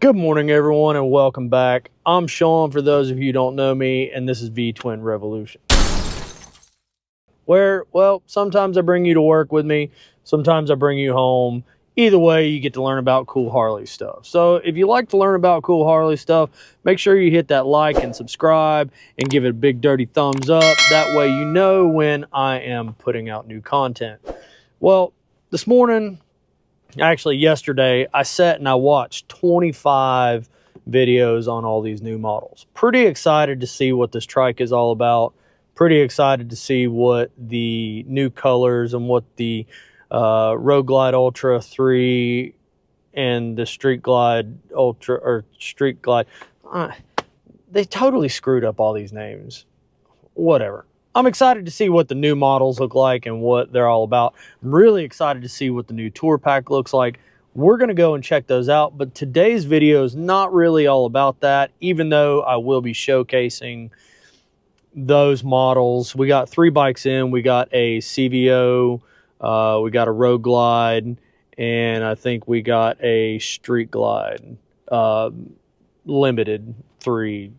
Good morning, everyone, and welcome back. I'm Sean, for those of you who don't know me, and this is V-Twin Revolution. Where, well, sometimes I bring you to work with me, sometimes I bring you home. Either way, you get to learn about cool Harley stuff. So if you like to learn about cool Harley stuff, make sure you hit that like and subscribe and give it a big dirty thumbs up. That way you know when I am putting out new content. Well, this morning, actually yesterday, I sat and I watched 25 videos on all these new models. Pretty excited to see what this trike is all about. Pretty excited to see what the new colors and what the Road Glide Ultra 3 and the Street Glide Ultra, or Street Glide, they totally screwed up all these names. Whatever. I'm excited to see what the new models look like and what they're all about. I'm really excited to see what the new tour pack looks like. We're going to go and check those out, but today's video is not really all about that, even though I will be showcasing those models. We got 3 bikes in. We got a CVO, we got a Road Glide, and I think we got a Street Glide, limited 3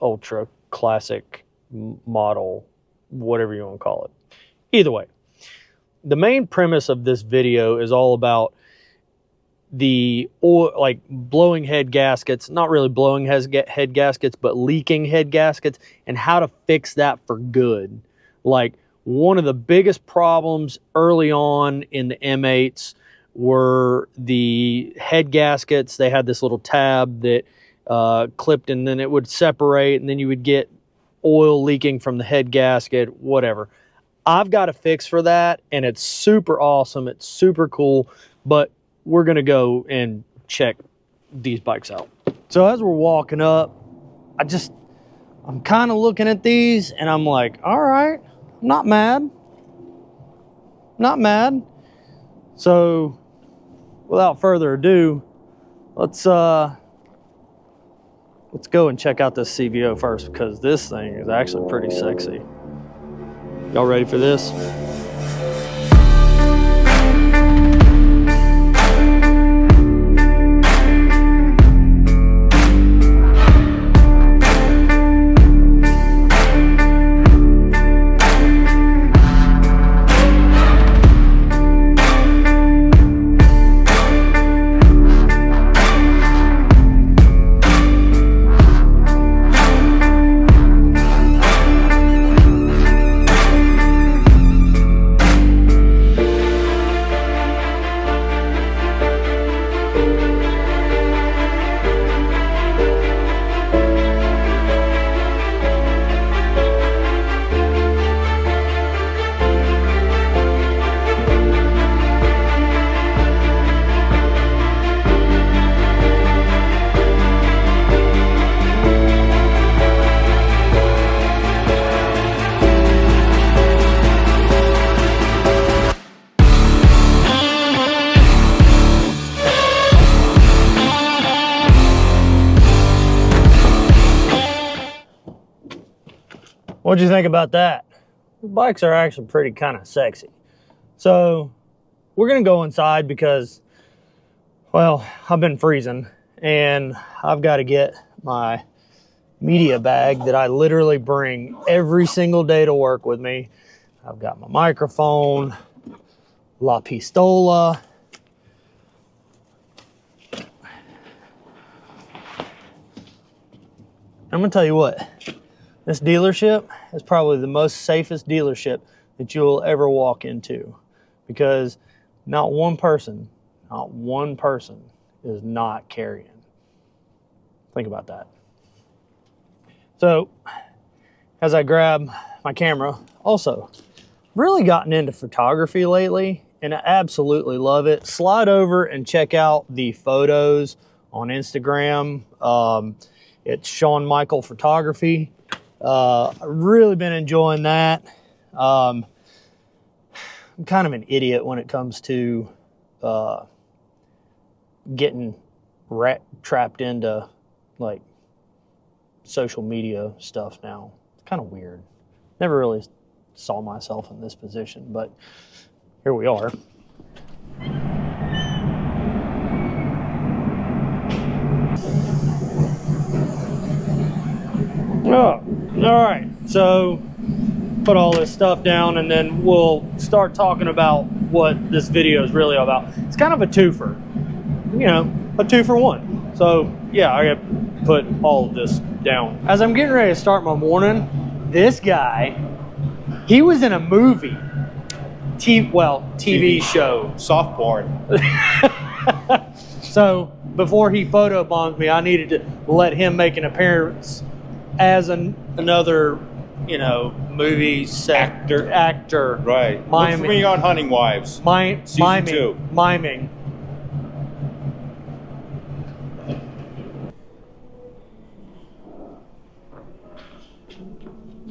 ultra classic model, whatever you want to call it. Either way, the main premise of this video is all about the like blowing head gaskets, not really blowing head gaskets, but leaking head gaskets, and how to fix that for good. Like, one of the biggest problems early on in the M8s were the head gaskets. They had this little tab that clipped, and then it would separate, and then you would get oil leaking from the head gasket, whatever. I've got a fix for that, and it's super awesome. It's super cool, but we're going to go and check these bikes out. So as we're walking up, I'm kind of looking at these, and I'm like, all right, not mad. Not mad. So without further ado, let's go and check out this CVO first, because this thing is actually pretty sexy. Y'all ready for this? What'd you think about that? The bikes are actually pretty kind of sexy. So we're gonna go inside because, well, I've been freezing and I've got to get my media bag that I literally bring every single day to work with me. I've got my microphone, La Pistola, I'm gonna tell you what, this dealership is probably the most safest dealership that you'll ever walk into, because not one person is not carrying. Think about that. So as I grab my camera, also really gotten into photography lately, and I absolutely love it. Slide over and check out the photos on Instagram. It's Sean Michael Photography. I've really been enjoying that. I'm kind of an idiot when it comes to getting trapped into like social media stuff now. It's kind of weird. Never really saw myself in this position, but here we are. Oh, all right. So put all this stuff down, and then we'll start talking about what this video is really about. It's kind of a twofer, you know, a 2-for-1. So yeah, I got to put all of this down. As I'm getting ready to start my morning, this guy, he was in a movie, TV show. Soft porn. So before he photobombed me, I needed to let him make an appearance as another, you know, movie actor. Right. Look for me on Hunting Wives. Season 2. Miming.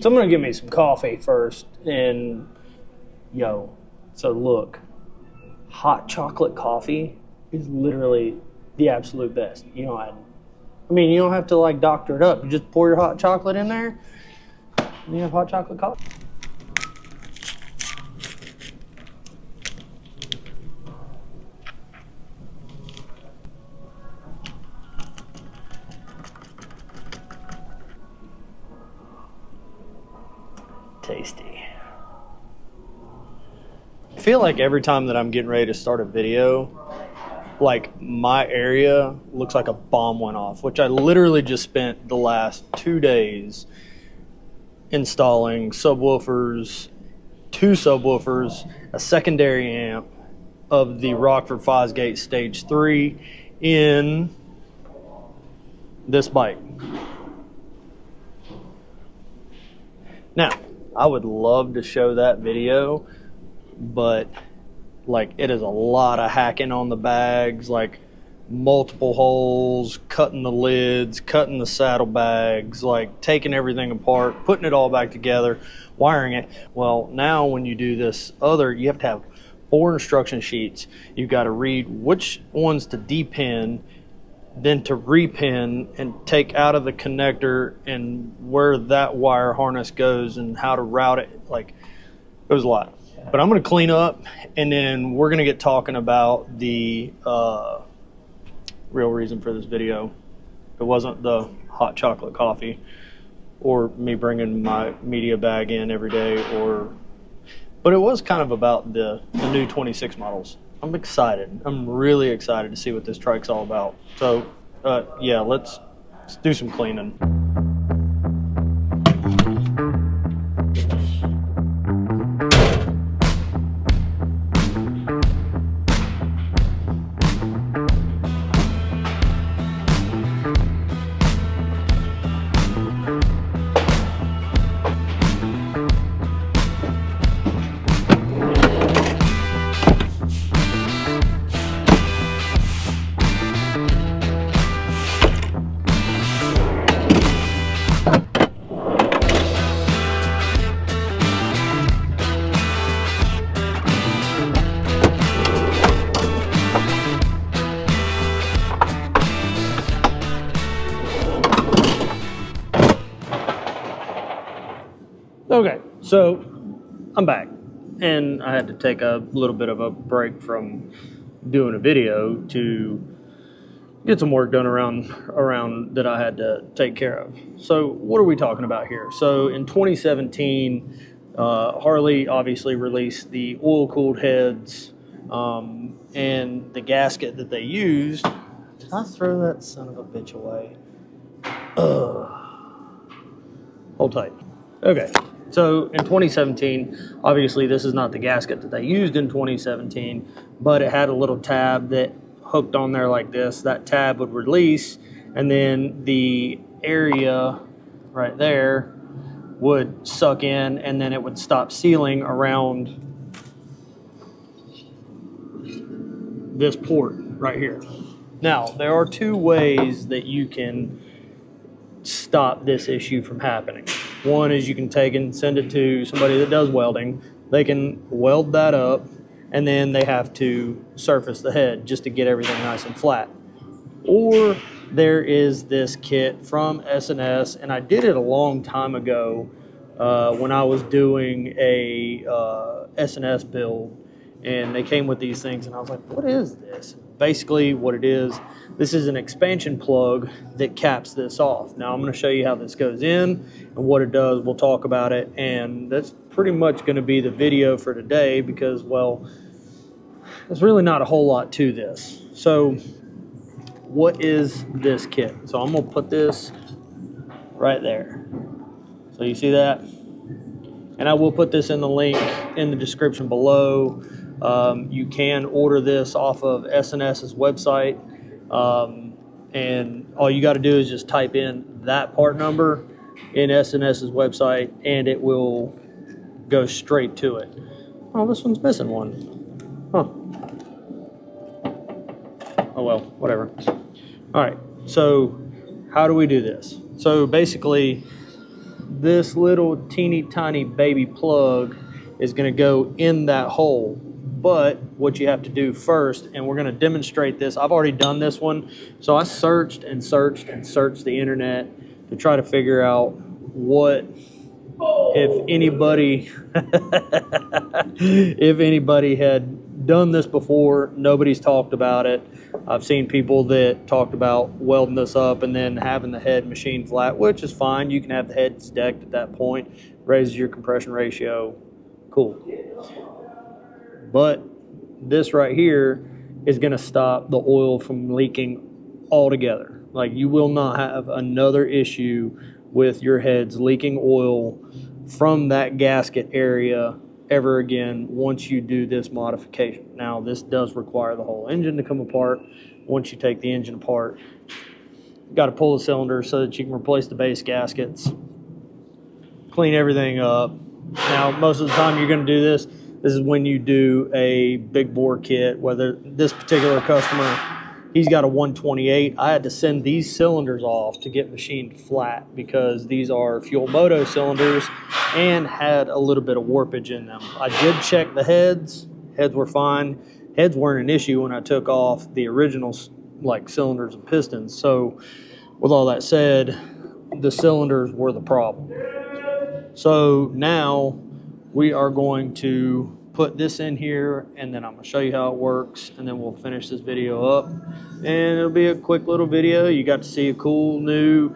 So I'm gonna get me some coffee first, and so look, hot chocolate coffee is literally the absolute best. You don't have to like doctor it up. You just pour your hot chocolate in there, and you have hot chocolate coffee. Tasty. I feel like every time that I'm getting ready to start a video, like my area looks like a bomb went off, which I literally just spent the last 2 days installing subwoofers, 2 subwoofers, a secondary amp of the Rockford Fosgate Stage 3 in this bike. Now, I would love to show that video, but like it is a lot of hacking on the bags, like multiple holes, cutting the lids, cutting the saddlebags, like taking everything apart, putting it all back together, wiring it. Well, now when you do this you have to have 4 instruction sheets. You've got to read which ones to depin, then to repin and take out of the connector and where that wire harness goes and how to route it. Like, it was a lot. But I'm going to clean up, and then we're going to get talking about the real reason for this video. It wasn't the hot chocolate coffee or me bringing my media bag in every day, but it was kind of about the new 26 models. I'm excited. I'm really excited to see what this trike's all about. So, yeah, let's do some cleaning. Okay, so I'm back, and I had to take a little bit of a break from doing a video to get some work done around that I had to take care of. So what are we talking about here? So in 2017, Harley obviously released the oil-cooled heads and the gasket that they used. Did I throw that son of a bitch away? Hold tight. Okay. So in 2017, obviously this is not the gasket that they used in 2017, but it had a little tab that hooked on there like this. That tab would release, and then the area right there would suck in, and then it would stop sealing around this port right here. Now, there are 2 ways that you can stop this issue from happening. One is you can take and send it to somebody that does welding. They can weld that up, and then they have to surface the head just to get everything nice and flat. Or there is this kit from S&S, and I did it a long time ago when I was doing a S&S build, and they came with these things, and I was like, what is this? Basically what it is, this is an expansion plug that caps this off. Now I'm going to show you how this goes in and what it does. We'll talk about it, and that's pretty much going to be the video for today because, well, there's really not a whole lot to this. So what is this kit? So I'm going to put this right there. So you see that? And I will put this in the link in the description below. You can order this off of S&S's website. And all you got to do is just type in that part number in S&S's website and it will go straight to it. Oh, this one's missing one. Huh. Oh well, whatever. All right, so how do we do this? So basically, this little teeny tiny baby plug is going to go in that hole. But what you have to do first, and we're going to demonstrate this. I've already done this one. So I searched and searched and searched the internet to try to figure out what, if anybody, if anybody had done this before. Nobody's talked about it. I've seen people that talked about welding this up and then having the head machined flat, which is fine. You can have the heads decked at that point, raises your compression ratio. Cool. But this right here is going to stop the oil from leaking altogether. Like, you will not have another issue with your heads leaking oil from that gasket area ever again once you do this modification. Now, this does require the whole engine to come apart. Once you take the engine apart, you got to pull the cylinder so that you can replace the base gaskets, clean everything up. Now, most of the time you're going to do this. This is when you do a big bore kit, whether this particular customer, he's got a 128. I had to send these cylinders off to get machined flat because these are fuel moto cylinders and had a little bit of warpage in them. I did check the heads. Heads were fine. Heads weren't an issue when I took off the original like cylinders and pistons. So with all that said, the cylinders were the problem. So now we are going to put this in here, and then I'm going to show you how it works, and then we'll finish this video up. And it'll be a quick little video. You got to see a cool new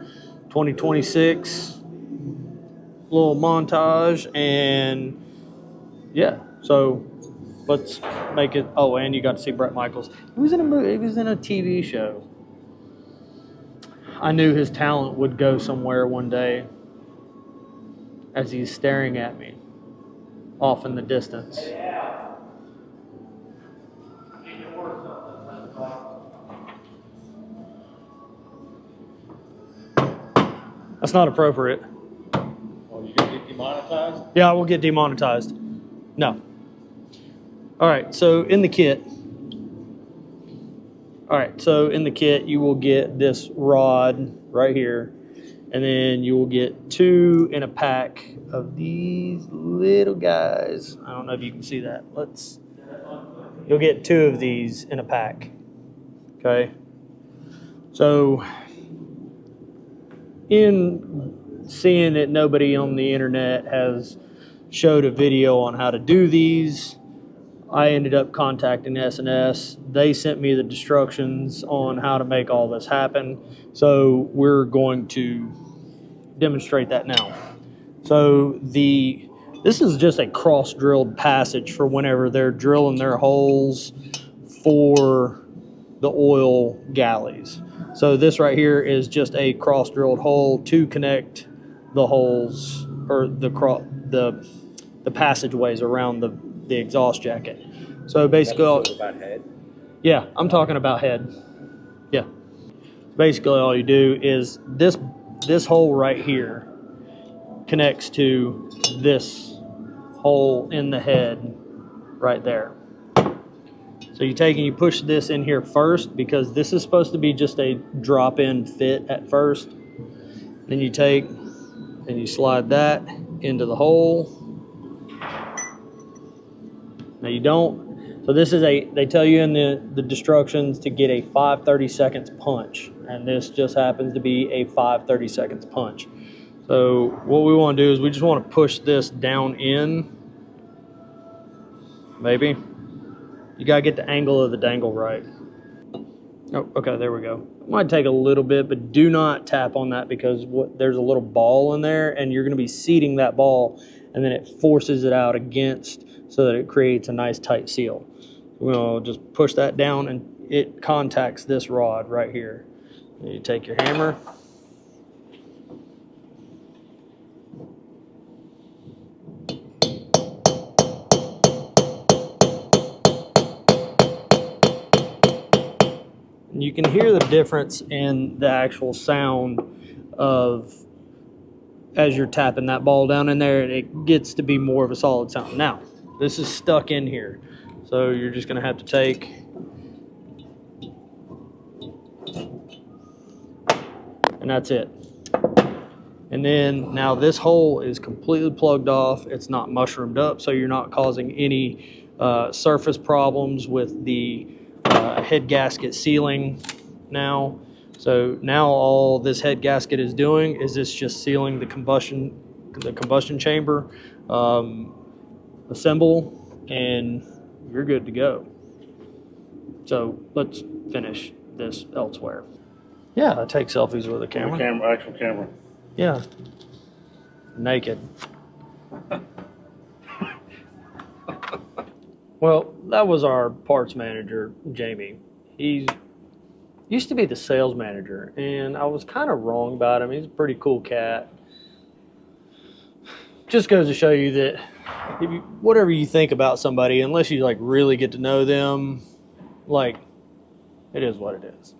2026 little montage, and yeah, so let's make it. Oh, and you got to see Brett Michaels. He was in a movie. He was in a TV show. I knew his talent would go somewhere one day as he's staring at me off in the distance. That's not appropriate. Oh, you gonna get demonetized? Yeah, I will get demonetized. No. All right, so in the kit. All right, so in the kit, you will get this rod right here, and then you will get 2 in a pack of these little guys. I don't know if you can see that. You'll get 2 of these in a pack. Okay. So in seeing that nobody on the internet has showed a video on how to do these, I ended up contacting S&S. They sent me the instructions on how to make all this happen. So we're going to demonstrate that now. So this is just a cross-drilled passage for whenever they're drilling their holes for the oil galleys. So this right here is just a cross-drilled hole to connect the holes, or the passageways around the exhaust jacket. So basically, about head? Yeah, I'm talking about head. Yeah. Basically, all you do is this hole right here connects to this hole in the head right there. So you take and you push this in here first, because this is supposed to be just a drop-in fit at first. Then you take and you slide that into the hole. Now you don't. So this is they tell you in the instructions to get a 5/30 seconds punch, and this just happens to be a 5/30 seconds punch. So what we want to do is we just want to push this down in, maybe. You gotta get the angle of the dangle right. Oh, okay, there we go. It might take a little bit, but do not tap on that because there's a little ball in there and you're gonna be seating that ball and then it forces it out against so that it creates a nice tight seal. We'll just push that down and it contacts this rod right here. You take your hammer. You can hear the difference in the actual sound of as you're tapping that ball down in there, and it gets to be more of a solid sound. Now, this is stuck in here, so you're just going to have to take and that's it. And then now this hole is completely plugged off. It's not mushroomed up, so you're not causing any surface problems with the head gasket sealing now. So now all this head gasket is doing is it's just sealing the combustion chamber assemble, and you're good to go. So let's finish this elsewhere. Yeah, I take selfies with a camera. Actual camera. Yeah. Naked. Well, that was our parts manager, Jamie. He used to be the sales manager, and I was kind of wrong about him. He's a pretty cool cat. Just goes to show you that if you, whatever you think about somebody, unless you like really get to know them, like, it is what it is.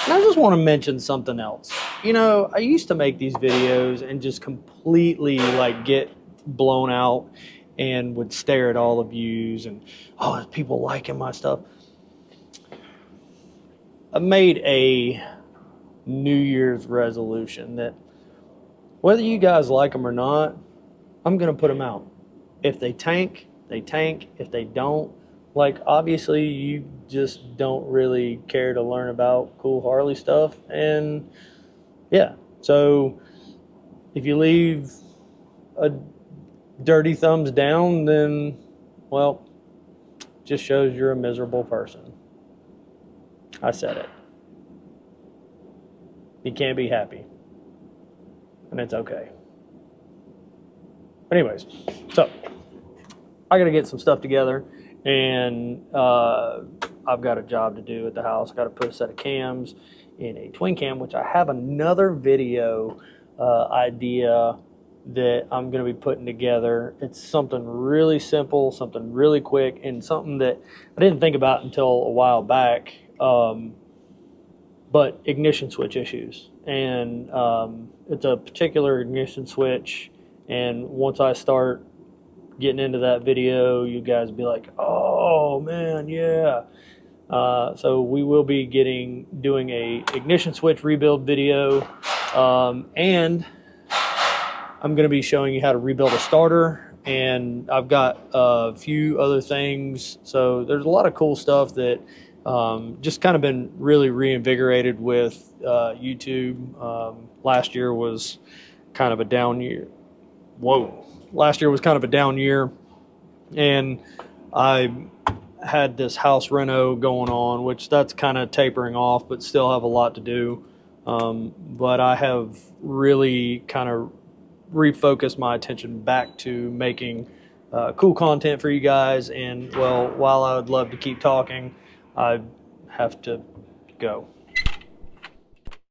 And I just want to mention something else. You know, I used to make these videos and just completely like get blown out and would stare at all the views and, oh, is people liking my stuff? I made a New Year's resolution that whether you guys like them or not, I'm going to put them out. If they tank, they tank. If they don't, like, obviously you just don't really care to learn about cool Harley stuff. And yeah, so if you leave a dirty thumbs down, then, well, just shows you're a miserable person. I said it. You can't be happy. And it's okay. But anyways, so I got to get some stuff together, and I've got a job to do at the house. I got to put a set of cams in a twin cam, which I have another video idea that I'm going to be putting together. It's something really simple, something really quick, and something that I didn't think about until a while back, but ignition switch issues. And it's a particular ignition switch, and once I start getting into that video, you guys be like, oh man, yeah. So we will be doing a ignition switch rebuild video, and I'm going to be showing you how to rebuild a starter, and I've got a few other things. So there's a lot of cool stuff that just kind of been really reinvigorated with YouTube. Last year was kind of a down year. Last year was kind of a down year, and I had this house reno going on, which that's kind of tapering off, but still have a lot to do. But I have really kind of refocused my attention back to making cool content for you guys. And well, while I would love to keep talking, I have to go.